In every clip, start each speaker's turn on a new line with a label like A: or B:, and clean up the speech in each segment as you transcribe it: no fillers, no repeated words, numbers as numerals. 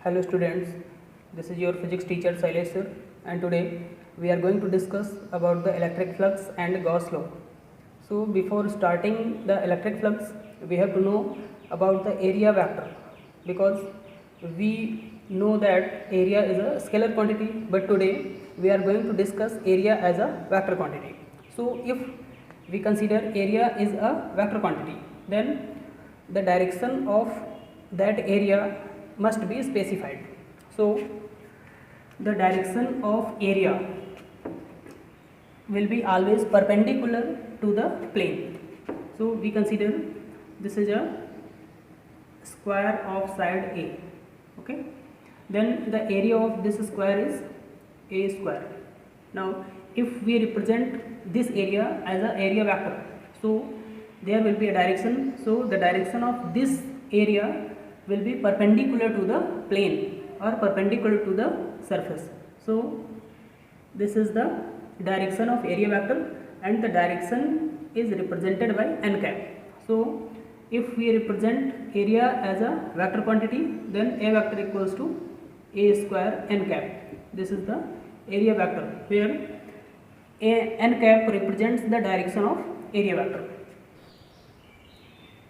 A: Hello students, this is your physics teacher Shailesh sir, and today we are going to discuss about the electric flux and Gauss law. So before starting the electric flux, we have to know about the area vector, because we know that area is a scalar quantity, but today we are going to discuss area as a vector quantity. So if we consider area is a vector quantity, then the direction of that area must be specified. So the direction of area will be always perpendicular to the plane. So we consider this is a square of side A, okay, then the area of this square is A square. Now if we represent this area as a area vector, so there will be a direction, so the direction of this area will be perpendicular to the plane or perpendicular to the surface. So this is the direction of area vector, and the direction is represented by n cap. So if we represent area as a vector quantity, then A vector equals to A square n cap. This is the area vector where n cap represents the direction of area vector.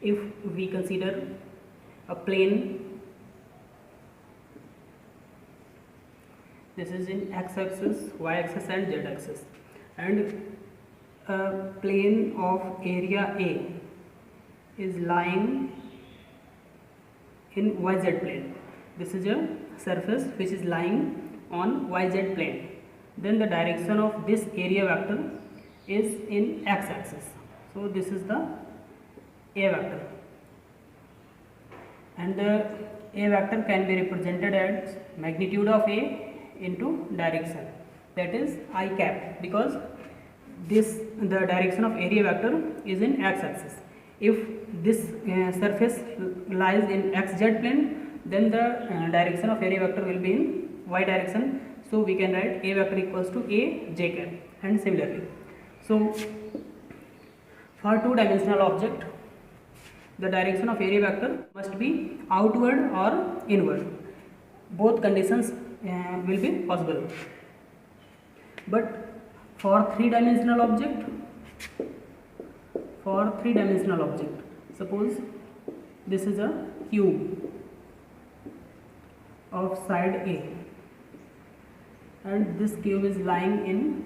A: If we consider a plane, this is in x-axis, y-axis and z-axis, and a plane of area A is lying in yz plane. This is a surface which is lying on yz plane. Then the direction of this area vector is in x-axis. So this is the A vector, and the A vector can be represented as magnitude of A into direction, that is I cap, because the direction of area vector is in x-axis. If this surface lies in xz plane, then the direction of area vector will be in y direction. So we can write A vector equals to A j cap, and similarly. So for two-dimensional object, the direction of area vector must be outward or inward. Both conditions will be possible. But for three-dimensional object, suppose this is a cube of side A, and this cube is lying in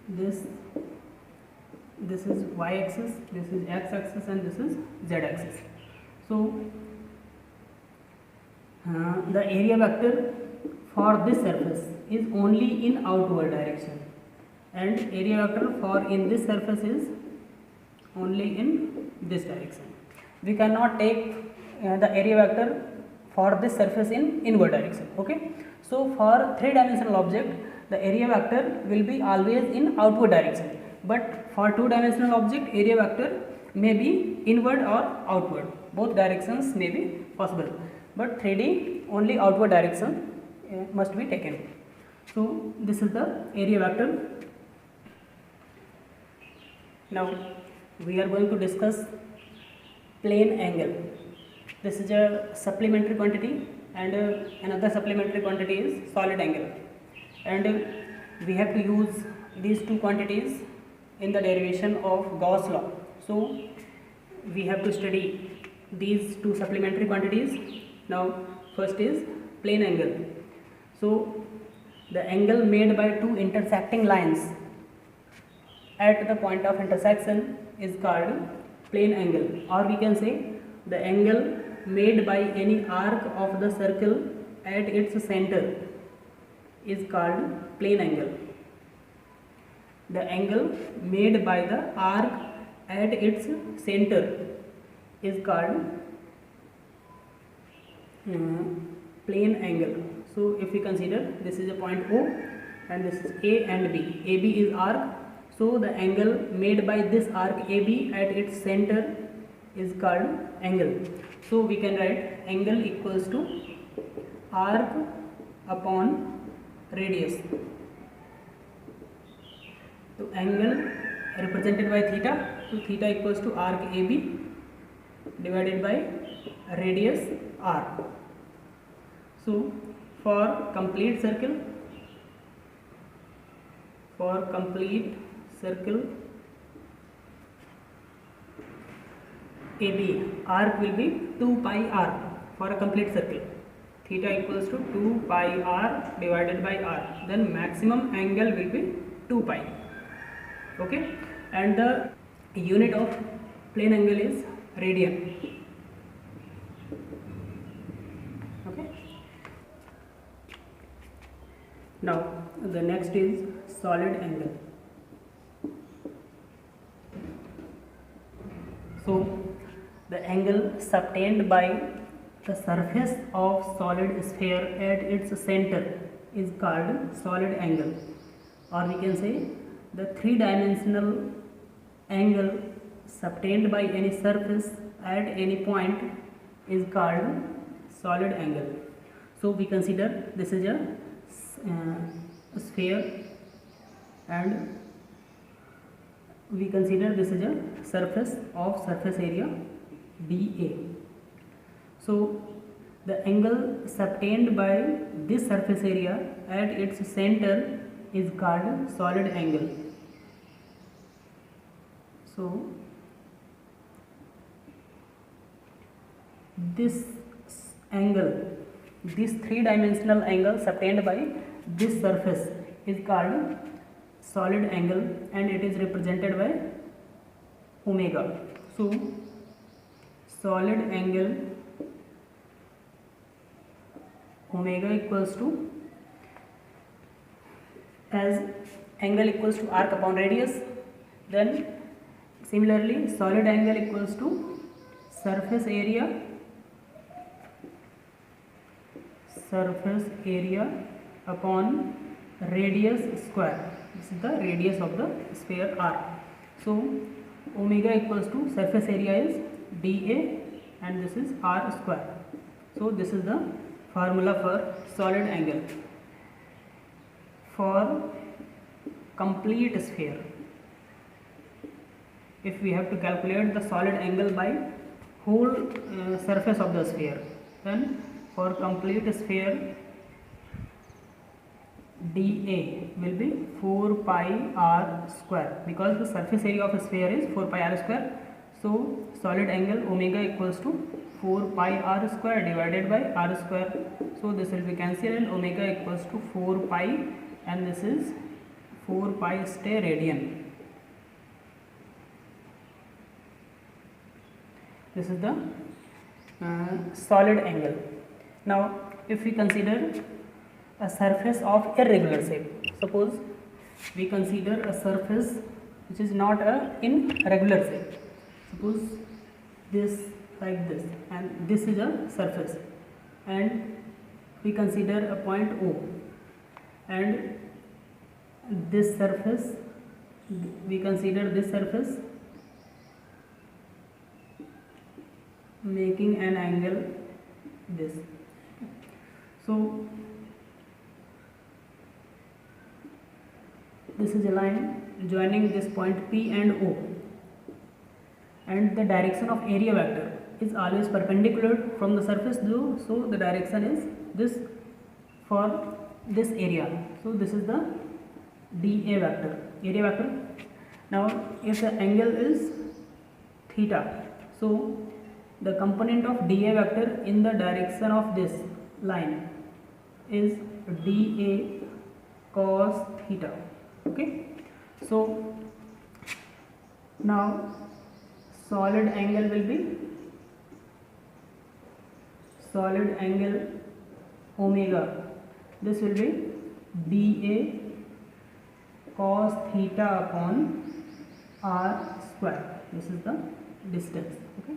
A: this is y-axis, this is x-axis, and this is z-axis. So the area vector for this surface is only in outward direction, and area vector for in this surface is only in this direction. We cannot take the area vector for this surface in inward direction, okay. So for three-dimensional object, the area vector will be always in outward direction, but for two-dimensional object, area vector may be inward or outward. Both directions may be possible, but 3D only outward direction must be taken. So this is the area vector. Now we are going to discuss plane angle. This is a supplementary quantity, and another supplementary quantity is solid angle, and we have to use these two quantities in the derivation of Gauss law. So we have to study these two supplementary quantities. Now first is plane angle. So the angle made by two intersecting lines at the point of intersection is called plane angle, or we can say the angle made by any arc of the circle at its center is called plane angle. The angle made by the arc at its center is called plane angle. So if we consider this is a point O, and this is A and B. AB is arc, so the angle made by this arc AB at its center is called angle. So we can write angle equals to arc upon radius. So angle represented by theta, so theta equals to arc AB divided by radius r. So for complete circle AB, arc will be 2 pi r for a complete circle. Theta equals to 2 pi r divided by r. Then maximum angle will be 2 pi. Okay, and the unit of plane angle is radian. Okay. Now the next is solid angle. So the angle subtended by the surface of solid sphere at its center is called solid angle, or we can say the three-dimensional angle subtended by any surface at any point is called solid angle. So we consider this is a sphere, and we consider this is a surface of surface area dA. So the angle subtended by this surface area at its center is called solid angle. So this angle, this three-dimensional angle subtended by this surface is called solid angle, and it is represented by omega. So solid angle omega equals to, as angle equals to arc upon radius, then similarly solid angle equals to surface area upon radius square. This is the radius of the sphere r. So omega equals to surface area is dA, and this is r square. So this is the formula for solid angle. For complete sphere, if we have to calculate the solid angle by whole surface of the sphere, then for complete sphere dA will be 4 pi r square, because the surface area of a sphere is 4 pi r square. So solid angle omega equals to 4 pi r square divided by r square. So this will be cancelled, and omega equals to 4 pi, and this is 4 pi stay radian. This is the solid angle. Now if we consider a surface of irregular shape, suppose we consider a surface which is not in regular shape. Suppose this like this, and this is a surface, and we consider a point O, and this surface, we consider this surface making an angle this. So this is a line joining this point P and O, and the direction of area vector is always perpendicular from the surface, so the direction is this for this area. So this is the dA vector, area vector. Now if the angle is theta, so the component of dA vector in the direction of this line is dA cos theta. Okay, so now solid angle will be solid angle omega. This will be dA cos theta upon r square. This is the distance. Okay,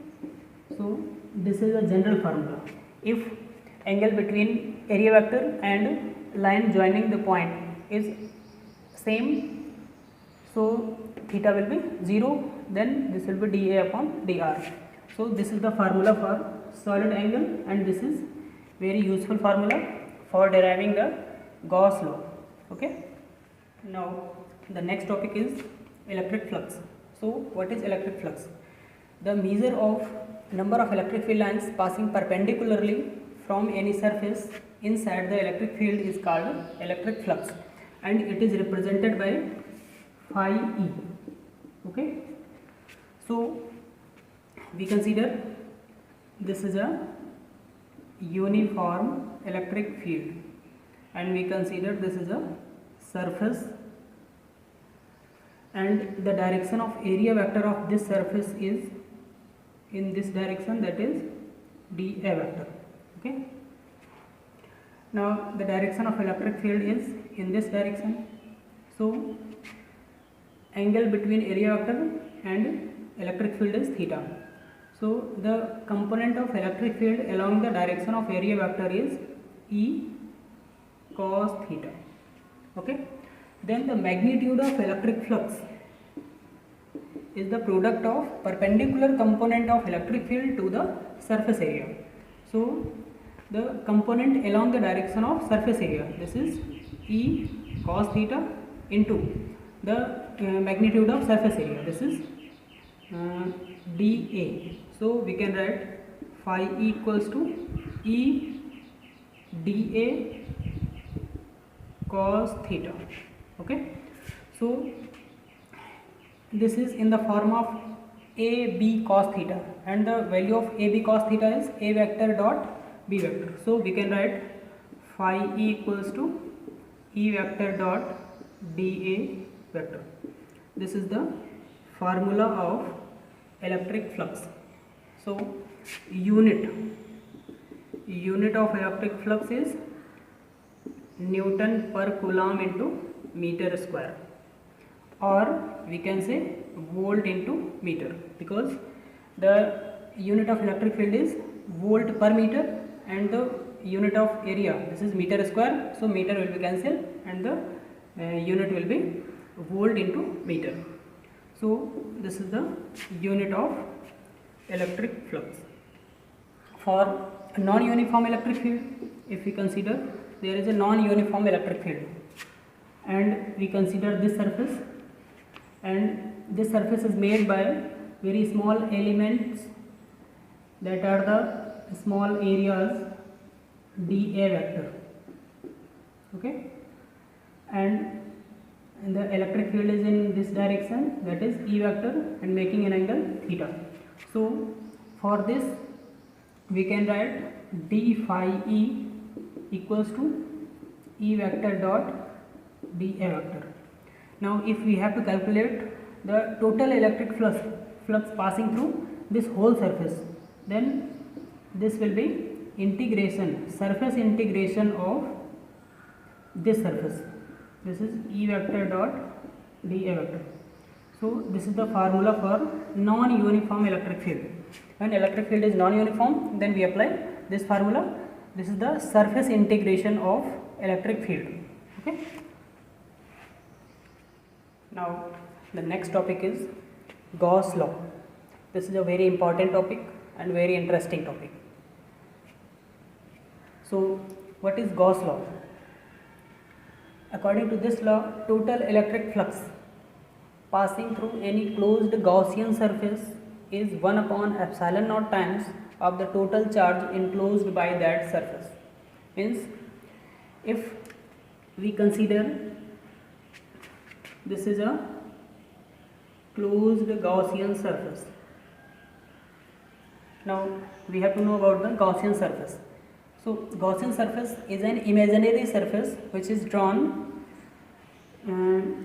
A: so this is a general formula. If angle between area vector and line joining the point is same, so theta will be 0, then this will be dA upon dr. So this is the formula for solid angle, and this is very useful formula for deriving the Gauss law. Okay, now the next topic is electric flux. So what is electric flux? The measure of number of electric field lines passing perpendicularly from any surface inside the electric field is called electric flux, and it is represented by phi E. Okay, so we consider this is a uniform electric field, and we consider this is a surface, and the direction of area vector of this surface is in this direction, that is dA vector. Okay, now the direction of electric field is in this direction, so angle between area vector and electric field is theta. So the component of electric field along the direction of area vector is E cos theta. Okay, then the magnitude of electric flux is the product of perpendicular component of electric field to the surface area. So the component along the direction of surface area, this is E cos theta into the magnitude of surface area, this is dA. So we can write phi E equals to E dA cos theta. Okay, so this is in the form of AB cos theta, and the value of AB cos theta is A vector dot B vector. So we can write phi E equals to E vector dot dA vector. This is the formula of electric flux. So unit of electric flux is Newton per coulomb into meter square, or we can say volt into meter, because the unit of electric field is volt per meter and the unit of area, this is meter square, so meter will be cancelled and the unit will be volt into meter. So this is the unit of electric flux. For a non-uniform electric field, if we consider there is a non-uniform electric field, and we consider this surface, and this surface is made by very small elements that are the small areas dA vector. Okay, and the electric field is in this direction, that is E vector, and making an angle theta. So for this we can write d phi E equals to E vector dot dA vector. Now if we have to calculate the total electric flux passing through this whole surface, then this will be surface integration of this surface, this is E vector dot dA vector. So this is the formula for non-uniform electric field. When electric field is non-uniform, then we apply this formula. This is the surface integration of electric field. Okay. Now the next topic is Gauss law. This is a very important topic and very interesting topic. So what is Gauss law? According to this law, total electric flux passing through any closed Gaussian surface is 1 upon epsilon naught times of the total charge enclosed by that surface. Means if we consider this is a closed Gaussian surface. Now we have to know about the Gaussian surface. So Gaussian surface is an imaginary surface which is drawn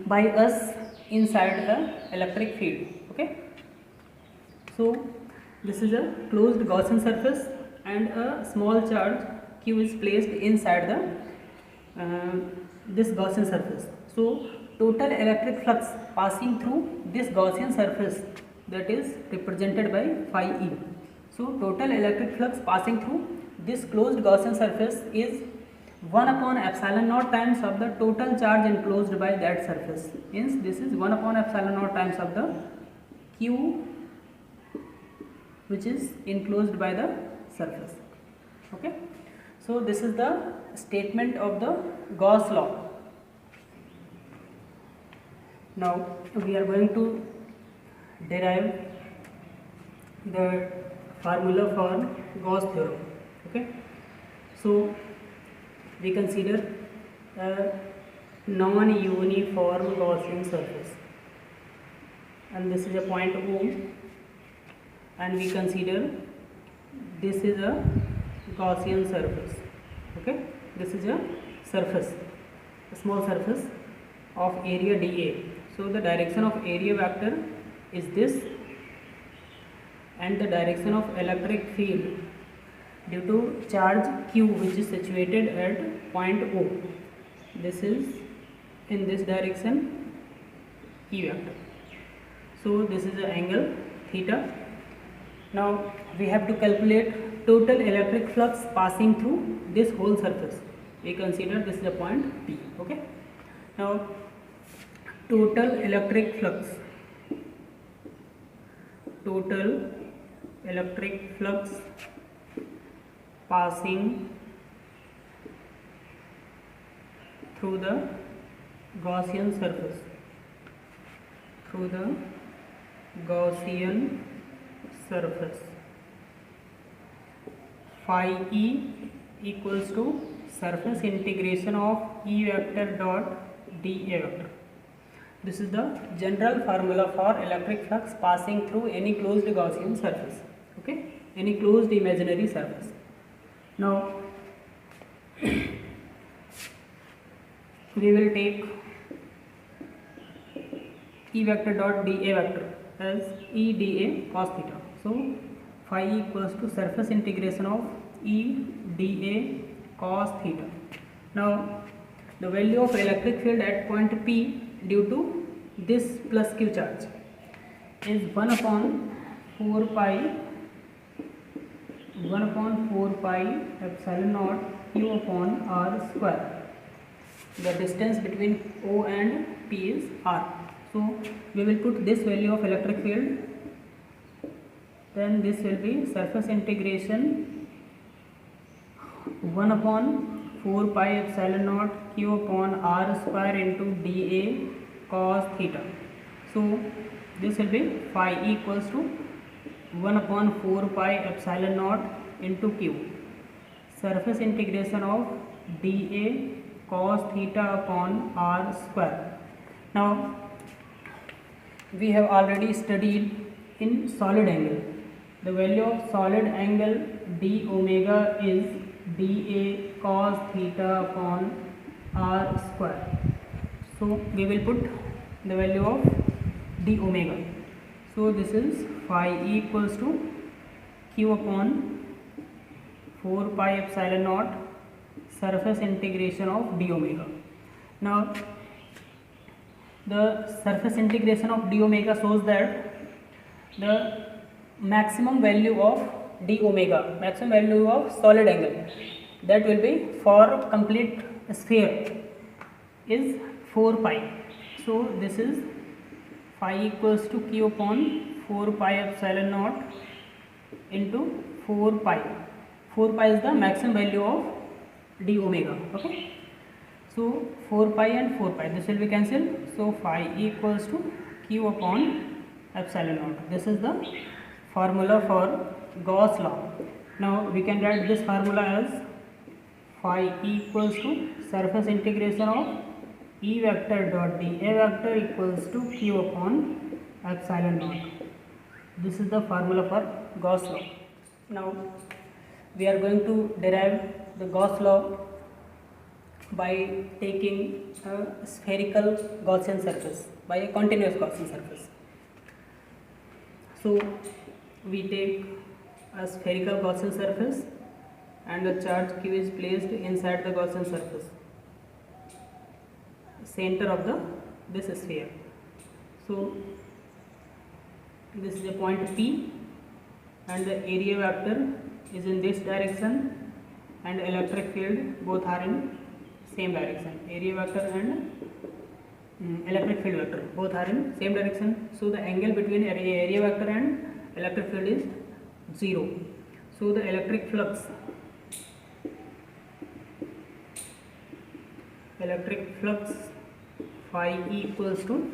A: by us inside the electric field. Okay. So this is a closed Gaussian surface and a small charge q is placed inside the this Gaussian surface. So total electric flux passing through this Gaussian surface, that is represented by phi E. So total electric flux passing through this closed Gaussian surface is 1 upon epsilon naught times of the total charge enclosed by that surface. Means this is 1 upon epsilon naught times of the q which is enclosed by the surface. Okay. So this is the statement of the Gauss law. Now we are going to derive the formula for Gauss theorem. Okay. So we consider a non-uniform Gaussian surface, and this is a point O, and we consider this is a Gaussian surface. Okay, this is a surface, a small surface of area dA. So the direction of area vector is this, and the direction of electric field due to charge Q which is situated at point O, this is in this direction E vector. So this is the angle theta. Now we have to calculate total electric flux passing through this whole surface. We consider this is a point P. Okay, now total electric flux passing through the Gaussian surface, phi E equals to surface integration of E vector dot dA vector. This is the general formula for electric flux passing through any closed Gaussian surface. Okay, any closed imaginary surface. Now we will take E vector dot dA vector as E dA cos theta. So phi equals to surface integration of E dA cos theta. Now the value of electric field at point P due to this plus Q charge is 1 upon 4 pi epsilon naught Q upon R square. The distance between O and P is R. So we will put this value of electric field, then this will be surface integration 1 upon 4 pi epsilon naught Q upon R square into dA cos theta. So this will be phi equals to 1 upon 4 pi epsilon naught into Q, surface integration of dA cos theta upon R square. Now we have already studied in solid angle. The value of solid angle d omega is dA cos theta upon R square. So we will put the value of d omega. So this is phi equals to Q upon 4 pi epsilon naught surface integration of d omega. Now the surface integration of d omega shows that the maximum value of d omega, maximum value of solid angle, that will be for complete sphere is 4 pi. So this is phi equals to Q upon 4 pi epsilon naught into 4 pi. 4 pi is the maximum value of d omega. Okay, so 4 pi and 4 pi, this will be cancelled. So phi equals to Q upon epsilon naught. This is the formula for Gauss law. Now we can write this formula as phi equals to surface integration of E vector dot dA vector equals to Q upon epsilon naught. This is the formula for Gauss law. Now we are going to derive the Gauss law by taking a spherical Gaussian surface, by a continuous Gaussian surface. So we take a spherical Gaussian surface and a charge Q is placed inside the Gaussian surface, center of this sphere. So this is a point P and the area vector is in this direction and electric field both are in same direction. Area vector and electric field vector both are in same direction. So the angle between area vector and electric field is 0. So the electric flux phi equals to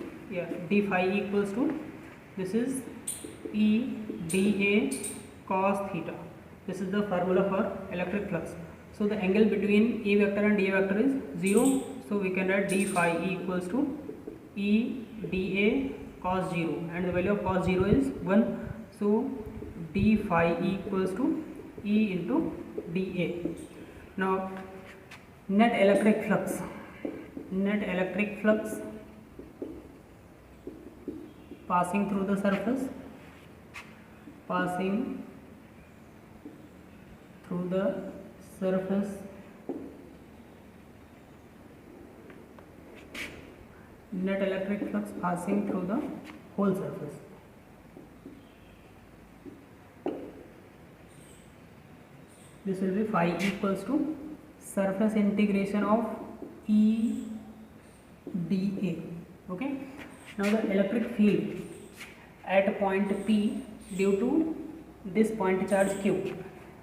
A: d phi equals to, this is E dA cos theta. This is the formula for electric flux. So the angle between E vector and dA vector is 0. So we can write d phi E equals to E dA cos 0, and the value of cos 0 is 1. So d phi E equals to E into dA. Now net electric flux passing through the surface, net electric flux passing through the whole surface. This will be phi equals to surface integration of E dA. Okay. Now the electric field at point P due to this point charge Q,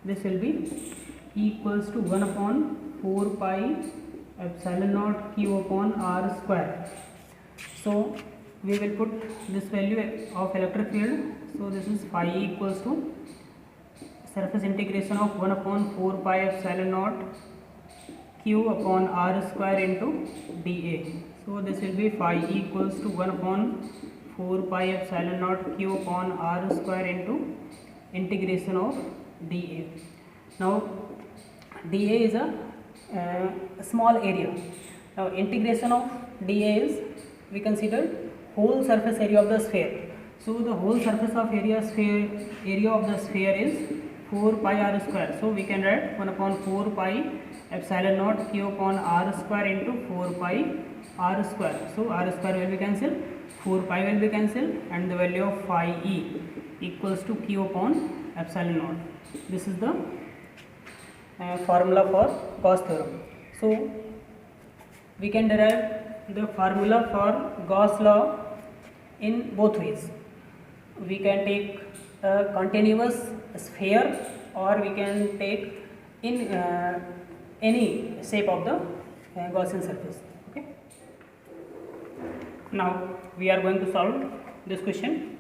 A: this will be E equals to 1 upon 4 pi epsilon naught Q upon R square. So we will put this value of electric field. So this is phi equals to surface integration of 1 upon 4 pi epsilon naught Q upon R square into dA. So this will be phi equals to 1 upon 4 pi epsilon naught Q upon R square into integration of dA. Now dA is a small area. Now integration of dA is, we consider whole surface area of the sphere. So the whole surface of area of the sphere is 4 pi R square. So we can write 1 upon 4 pi epsilon naught Q upon R square into 4 pi R square. So R square will be cancelled, 4 pi will be cancelled, and the value of phi E equals to Q upon epsilon naught. This is the formula for Gauss theorem. So we can derive the formula for Gauss law in both ways. We can take a continuous sphere, or we can take in any shape of the Gaussian surface. Okay. Now we are going to solve this question.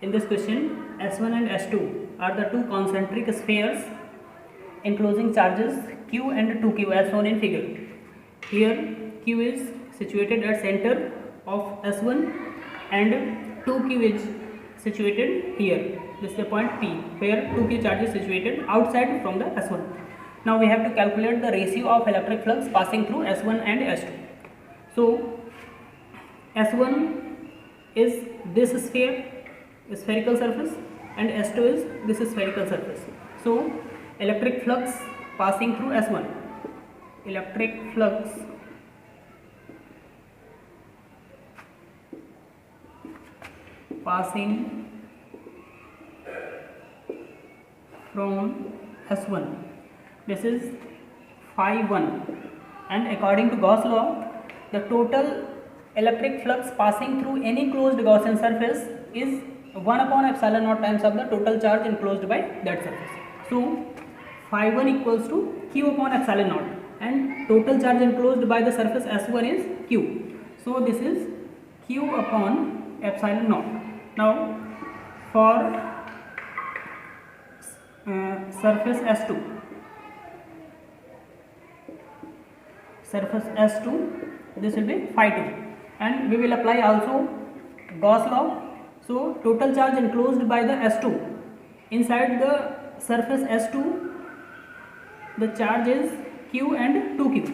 A: In this question, S1 and S2 are the two concentric spheres enclosing charges Q and 2Q as shown in figure. Here Q is situated at center of S1 and 2Q is situated here. This is the point P where 2Q charge is situated outside from the S1. Now we have to calculate the ratio of electric flux passing through S1 and S2. So S1 is this sphere, spherical surface, and S2 is this spherical surface. So electric flux passing through S1, electric flux passing from S1, this is phi 1, and according to Gauss law, the total electric flux passing through any closed Gaussian surface is 1 upon epsilon naught times of the total charge enclosed by that surface. So phi 1 equals to Q upon epsilon naught, and total charge enclosed by the surface S1 is Q. So this is Q upon epsilon naught. Now for surface S2, this will be phi 2, and we will apply also Gauss law. So total charge enclosed by the S2, inside the surface S2 the charge is Q and 2Q.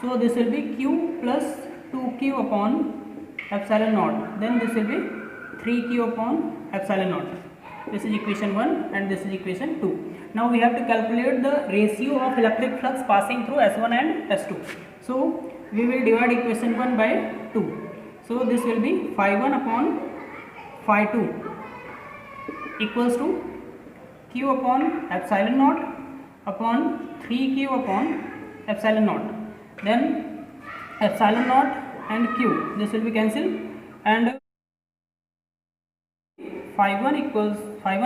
A: So this will be Q plus 2Q upon epsilon naught, then this will be 3Q upon epsilon naught. This is equation 1 and this is equation 2. Now we have to calculate the ratio of electric flux passing through S1 and S2. So we will divide equation 1 by 2. So this will be phi 1 upon phi 2 equals to Q upon epsilon naught upon 3Q upon epsilon naught. Then epsilon naught and Q, this will be cancelled, and phi 1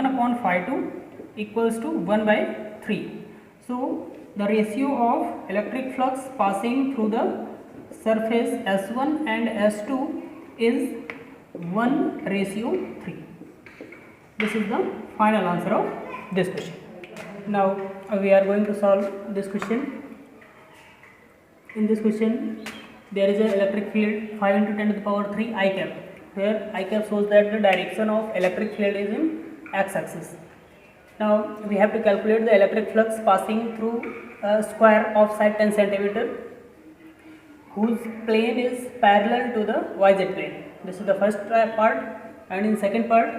A: upon phi 2 equals to 1 by 3. So the ratio of electric flux passing through the surface S1 and S2 is 1:3. This is the final answer of this question. Now we are going to solve this question In this question, there is an electric field 5 into 10 to the power 3 I cap, where I cap shows that the direction of electric field is in x-axis. Now we have to calculate the electric flux passing through a square of side 10 centimeter, whose plane is parallel to the YZ plane. This is the first part, and in second part,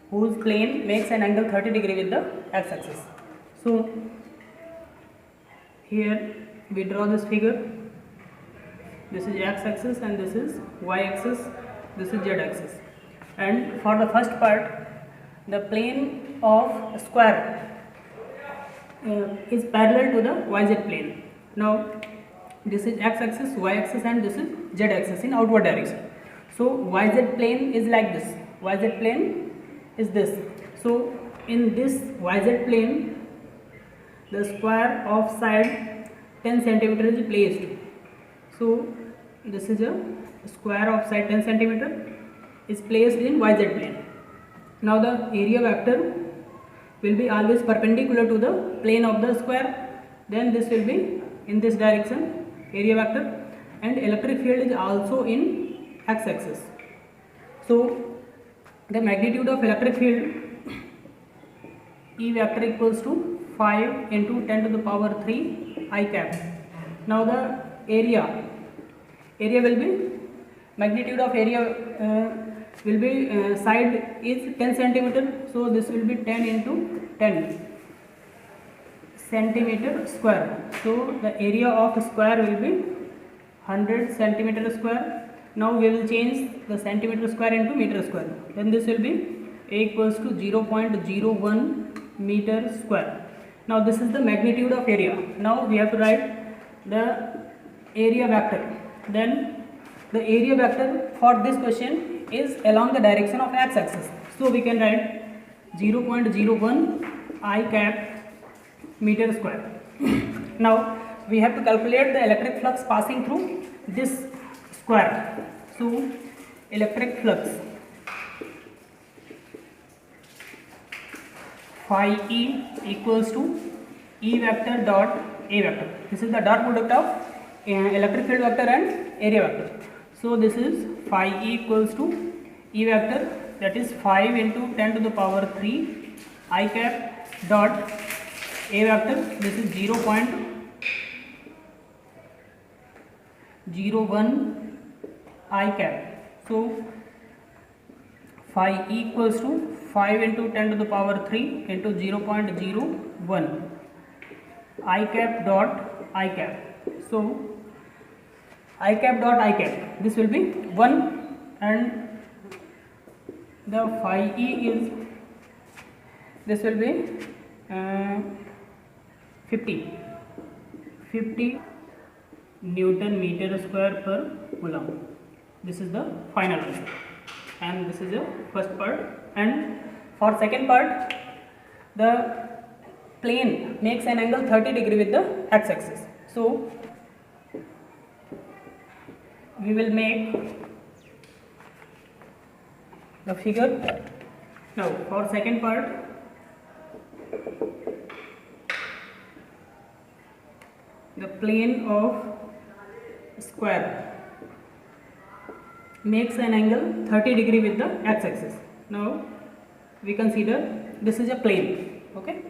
A: whose plane makes an angle 30 degree with the x-axis. So here we draw this figure. This is x-axis and this is y-axis, this is z-axis. And for the first part, the plane of square is parallel to the YZ plane. Now this is x-axis, y-axis and this is z-axis in outward direction. So YZ plane is like this, YZ plane is this. So in this YZ plane, the square of side 10 centimeter is placed. So this is a square of side 10 centimeter is placed in YZ plane. Now the area vector will be always perpendicular to the plane of the square. Then this will be in this direction, area vector, and electric field is also in x-axis. So the magnitude of electric field E vector equals to 5 into 10 to the power 3 I cap. Now the area will be, magnitude of area will be side is 10 centimeter, so this will be 10 into 10 centimeter square. So the area of square will be 100 centimeter square. Now we will change the centimeter square into meter square. Then this will be A equals to 0.01 meter square. Now this is the magnitude of area. Now we have to write the area vector. Then the area vector for this question is along the direction of x-axis. So we can write 0.01 I cap meter square. Now we have to calculate the electric flux passing through this square. So electric flux phi E equals to E vector dot A vector. This is the dot product of electric field vector and area vector. So this is phi E equals to E vector, that is 5 into 10 to the power 3 I cap dot A vector, this is 0.01 I cap. So phi E equals to 5 into 10 to the power 3 into 0.01 I cap dot I cap. So I cap dot I cap, this will be 1, and the phi E is, this will be 50 Newton meter square per coulomb. This is the final answer, and this is the first part. And for second part, the plane makes an angle 30 degree with the x-axis. So we will make the figure. Now for second part, the plane of square makes an angle 30 degree with the x-axis. Now we consider this is a plane, okay.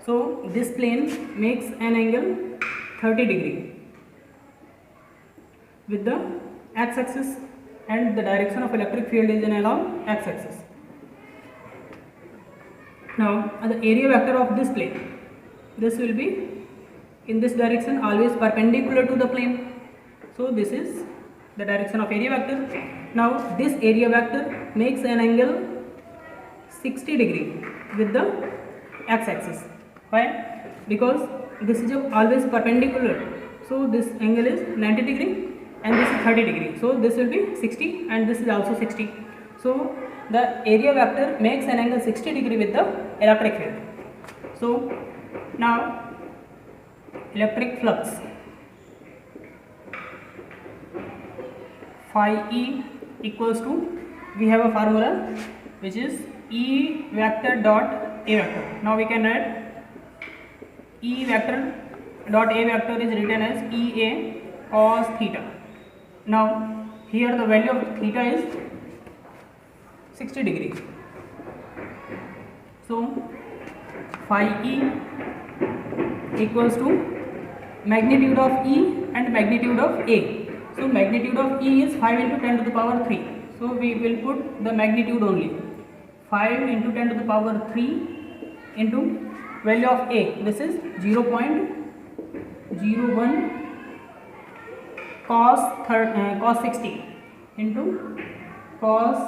A: So this plane makes an angle 30 degree with the x-axis, and the direction of electric field is in along x-axis. Now the area vector of this plane, this will be in this direction, always perpendicular to the plane. So this is the direction of area vector. Now this area vector makes an angle 60 degree with the x-axis. Why? Because this is always perpendicular. So this angle is 90 degree and this is 30 degree. So this will be 60 and this is also 60. So the area vector makes an angle 60 degree with the electric field. So now electric flux phi E equals to, we have a formula which is E vector dot A vector. Now we can write E vector dot A vector is written as EA cos theta. Now here the value of theta is 60 degree. So phi e equals to magnitude of E and magnitude of A. So magnitude of E is 5 into 10 to the power 3. So we will put the magnitude only. 5 into 10 to the power 3 into value of A. This is 0.01 cos 60 into cos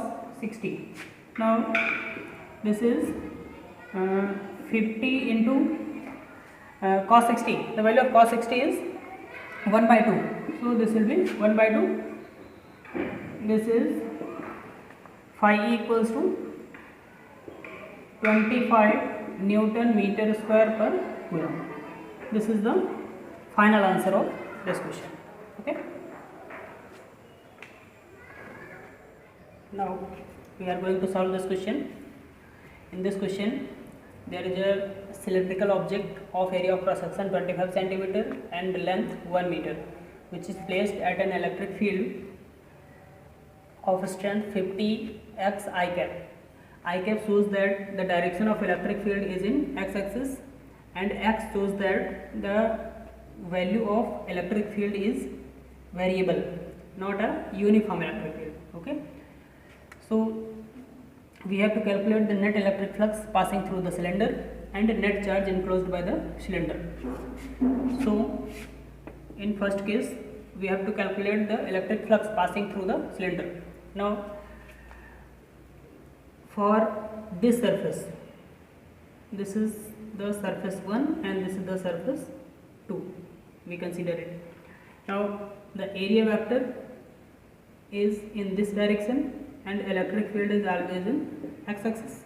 A: 60. Now this is 50 into cos 60. The value of cos 60 is 1 by 2. So this will be 1 by 2. This is phi e equals to 25 Newton meter square per coulomb. This is the final answer of this question. Okay. Now we are going to solve this question. In this question, there is a cylindrical object of area of cross section 25 centimeter and length 1 meter, which is placed at an electric field of strength 50 x I cap. I cap shows that the direction of electric field is in x axis, and x shows that the value of electric field is variable, not a uniform electric field. Okay. So we have to calculate the net electric flux passing through the cylinder and net charge enclosed by the cylinder. So in first case, we have to calculate the electric flux passing through the cylinder. Now for this surface, this is the surface 1 and this is the surface 2, we consider it. Now the area vector is in this direction and electric field is always in x axis,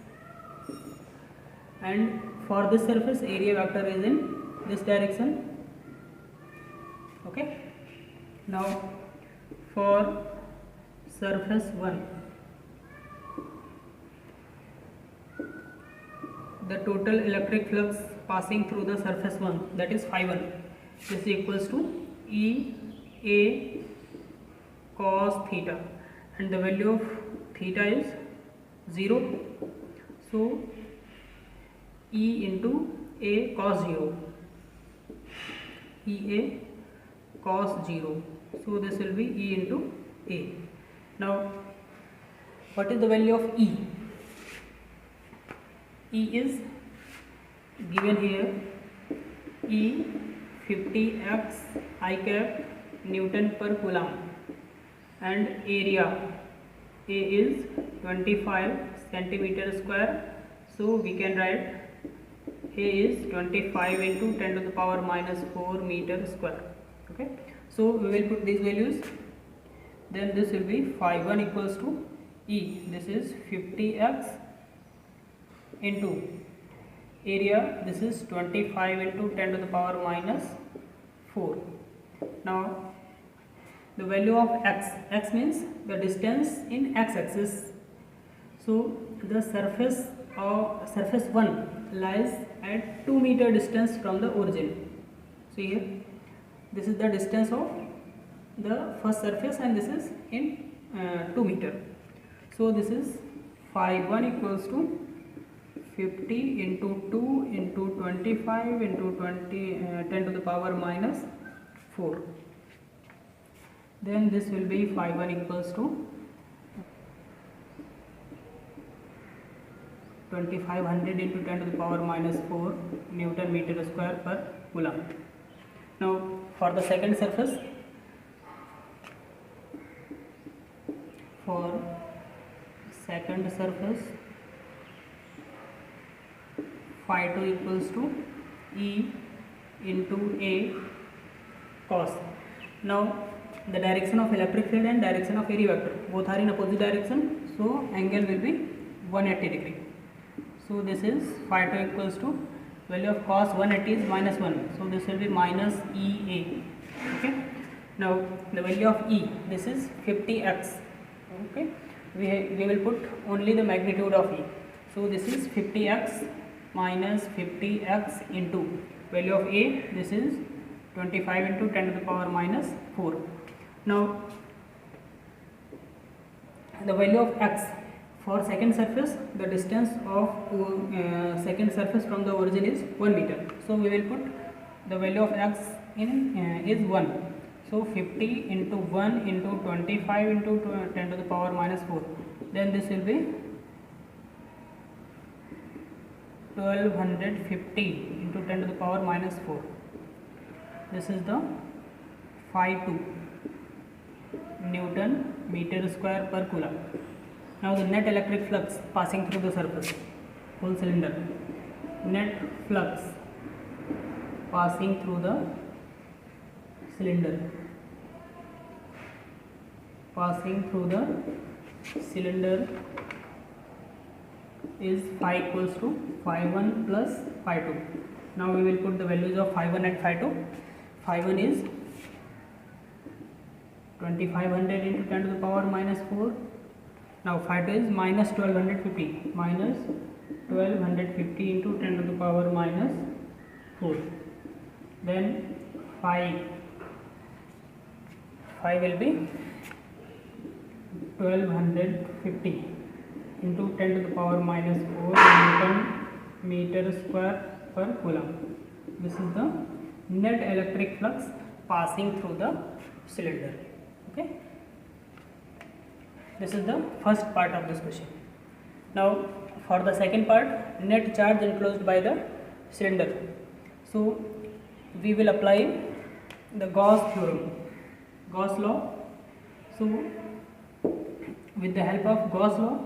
A: and for this surface area vector is in this direction. Okay. Now for surface 1, the total electric flux passing through the surface 1, that is phi 1, is equals to E A cos theta, and the value of theta is 0. So E into A cos 0, E A cos 0. So this will be E into A. Now what is the value of E? E is given here, E 50 x I cap Newton per coulomb, and area A is 25 centimeter square. So we can write A is 25 into 10 to the power minus 4 meter square. Okay. So we will put these values. Then this will be phi 1 equals to E. This is 50x into area. This is 25 into 10 to the power minus 4. Now the value of x, x means the distance in x axis. So the surface of surface 1 lies at 2 meter distance from the origin. So here this is the distance of the first surface, and this is in 2 meter. So this is phi 1 equals to 50 into 2 into 25 into 10 to the power minus 4. Then this will be phi 1 equals to 2500 into 10 to the power minus 4 Newton meter square per coulomb. Now for the second surface, phi 2 equals to E into A cos. Now the direction of electric field and direction of area vector both are in opposite direction, so angle will be 180 degree. So this is phi 2 equals to value of cos 180 is minus 1, so this will be minus EA. Okay. Now the value of E, this is 50x. Okay. We will put only the magnitude of E. So this is 50x minus 50x into value of A, this is 25 into 10 to the power minus 4. Now the value of x for second surface, the distance of second surface from the origin is 1 meter. So we will put the value of x in is 1. So 50 into 1 into 25 into 10 to the power minus 4. Then this will be 1250 into 10 to the power minus 4. This is the phi 2 Newton meter square per coulomb. Now the net electric flux passing through the surface, whole cylinder. Net flux passing through the cylinder. Passing through the cylinder is phi equals to phi 1 plus phi 2. Now we will put the values of phi 1 and phi 2. Phi 1 is 2500 into 10 to the power minus 4. Now phi 2 is minus 1250. Minus 1250 into 10 to the power minus 4. Then phi will be 1250 into 10 to the power minus 4 Newton meter square per coulomb. This is the net electric flux passing through the cylinder. Okay, this is the first part of this question. Now for the second part, net charge enclosed by the cylinder. So we will apply the Gauss theorem, Gauss law. So with the help of Gauss law,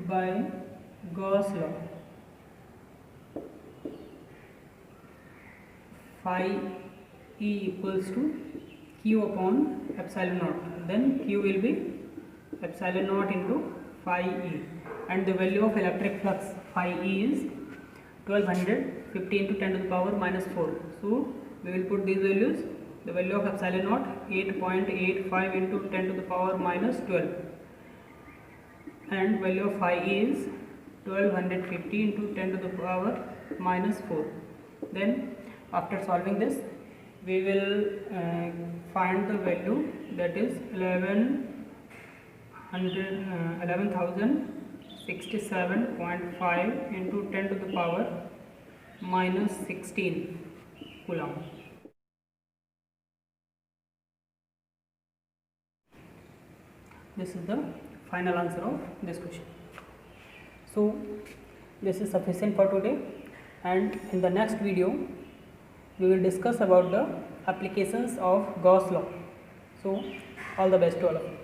A: by Gauss law, phi E equals to Q upon epsilon naught. Then Q will be epsilon naught into phi E, and the value of electric flux phi E is 1250 into 10 to the power minus 4. So we will put these values. The value of epsilon naught 8.85 into 10 to the power minus 12, and value of phi E is 1250 into 10 to the power minus 4. Then after solving this, we will find the value, that is 11,067.5 into 10 to the power minus 16 coulomb. This is the final answer of this question. So this is sufficient for today, and in the next video we will discuss about the applications of Gauss law. So all the best to all of you.